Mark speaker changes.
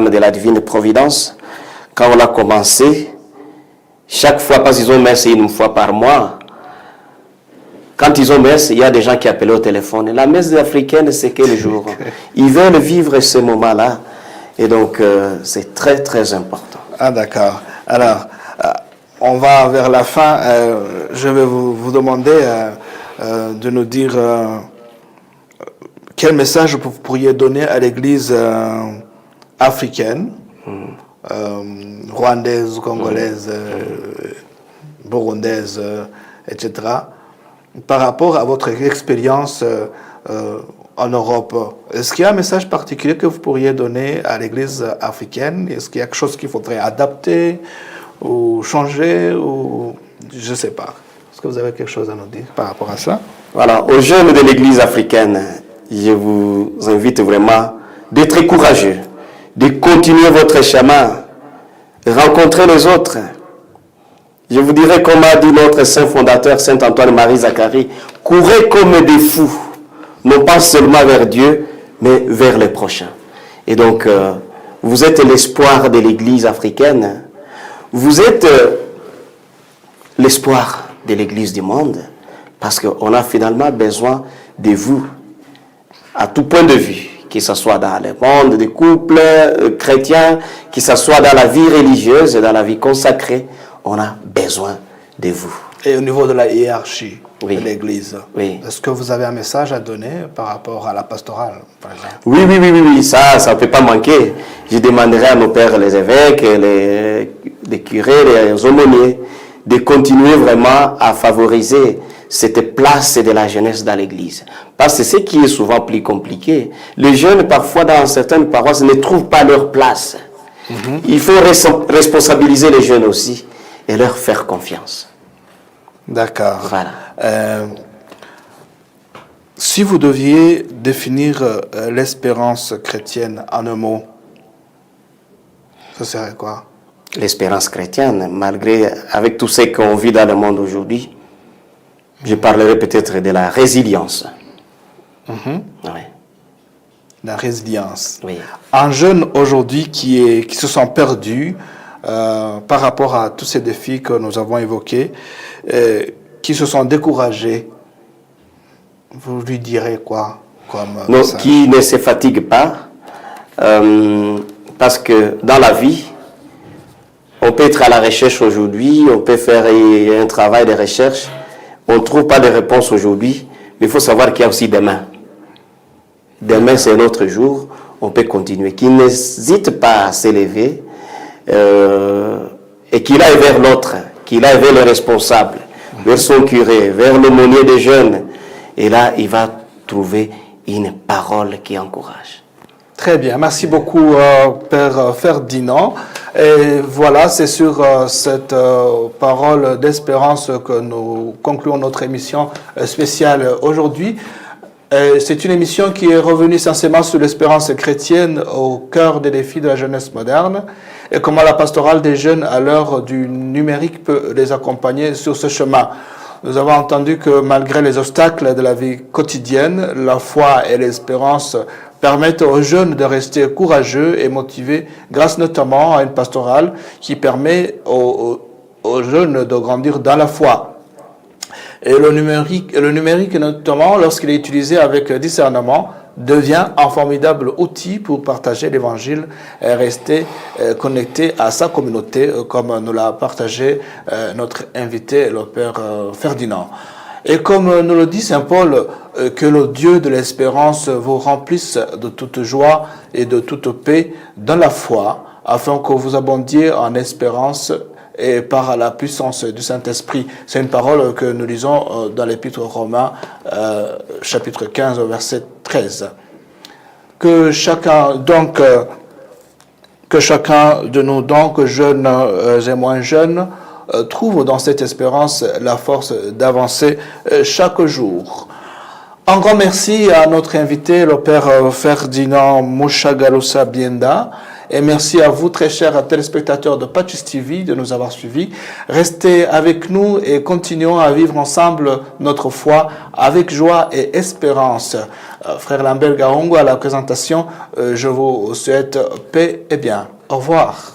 Speaker 1: de la divine providence. Quand on a commencé, chaque fois, parce qu'ils ont messe une fois par mois, quand ils ont messe, il y a des gens qui appellent au téléphone. Et la messe africaine, c'est quel jour? Ils veulent vivre ce moment-là. Et donc, c'est très, très important.
Speaker 2: Ah, d'accord. Alors, on va vers la fin. Je vais vous demander de nous dire quel message vous pourriez donner à l'Église africaine, rwandaise, congolaise, burundaise, etc., par rapport à votre expérience en Europe. Est-ce qu'il y a un message particulier que vous pourriez donner à l'Église africaine? Est-ce qu'il y a quelque chose qu'il faudrait adapter ou changer, ou je ne sais pas. Est-ce que vous avez quelque chose à nous dire par rapport à ça?
Speaker 1: Voilà, aux jeunes de l'Église africaine, je vous invite vraiment d'être courageux, de continuer votre chemin, rencontrer les autres. Je vous dirais, comme a dit notre saint fondateur, Saint Antoine-Marie Zacharie, courez comme des fous, non pas seulement vers Dieu, mais vers les prochains. Et donc, vous êtes l'espoir de l'Église africaine. Vous êtes l'espoir de l'Église du monde, parce qu'on a finalement besoin de vous, à tout point de vue, que ce soit dans le monde des couples chrétiens, que ce soit dans la vie religieuse et dans la vie consacrée, on a besoin de vous.
Speaker 2: Et au niveau de la hiérarchie de l'Église,
Speaker 1: est-ce
Speaker 2: que vous avez un message à donner par rapport à la pastorale, par exemple?
Speaker 1: Oui, ça ne peut pas manquer. Je demanderai à nos pères, les évêques, les curés, les aumôniers, de continuer vraiment à favoriser cette place de la jeunesse dans l'Église. Parce que ce qui est souvent plus compliqué, les jeunes, parfois, dans certaines paroisses, ne trouvent pas leur place. Il faut responsabiliser les jeunes aussi et leur faire confiance.
Speaker 2: D'accord.
Speaker 1: Voilà.
Speaker 2: Si vous deviez définir l'espérance chrétienne en un mot, ce serait quoi?
Speaker 1: L'espérance chrétienne, avec tout ce qu'on vit dans le monde aujourd'hui, je parlerai peut-être de la résilience.
Speaker 2: La résilience.
Speaker 1: Oui.
Speaker 2: Un jeune aujourd'hui qui se sent perdu par rapport à tous ces défis que nous avons évoqués, qui se sont découragés, vous lui direz quoi comme message?
Speaker 1: Qui ne se fatigue pas, parce que dans la vie, on peut être à la recherche aujourd'hui, on peut faire un travail de recherche, on ne trouve pas de réponse aujourd'hui, mais il faut savoir qu'il y a aussi demain. Demain, c'est un autre jour, on peut continuer. Qu'il n'hésite pas à s'élever et qu'il aille vers l'autre, qu'il aille vers le responsable, vers son curé, vers l'aumônier des jeunes. Et là, il va trouver une parole qui encourage.
Speaker 2: Très bien, merci beaucoup Père Ferdinand. Et voilà, c'est sur cette parole d'espérance que nous concluons notre émission spéciale aujourd'hui. C'est une émission qui est revenue essentiellement sur l'espérance chrétienne au cœur des défis de la jeunesse moderne et comment la pastorale des jeunes à l'heure du numérique peut les accompagner sur ce chemin. Nous avons entendu que malgré les obstacles de la vie quotidienne, la foi et l'espérance permettent aux jeunes de rester courageux et motivés grâce notamment à une pastorale qui permet aux jeunes de grandir dans la foi. Et le numérique notamment, lorsqu'il est utilisé avec discernement, devient un formidable outil pour partager l'évangile et rester connecté à sa communauté, comme nous l'a partagé notre invité, le Père Ferdinand. Et comme nous le dit Saint Paul, que le Dieu de l'espérance vous remplisse de toute joie et de toute paix dans la foi, afin que vous abondiez en espérance et par la puissance du Saint-Esprit. C'est une parole que nous lisons dans l'Épître aux Romains, chapitre 15, verset 13. Que chacun de nous, donc, jeunes et moins jeunes, trouve dans cette espérance la force d'avancer chaque jour. Un grand merci à notre invité, le Père Ferdinand Mushagalusa Bienda, Et merci à vous, très chers téléspectateurs de Patches TV, de nous avoir suivis. Restez avec nous et continuons à vivre ensemble notre foi avec joie et espérance. Frère Lambert Garongo à la présentation, je vous souhaite paix et bien. Au revoir.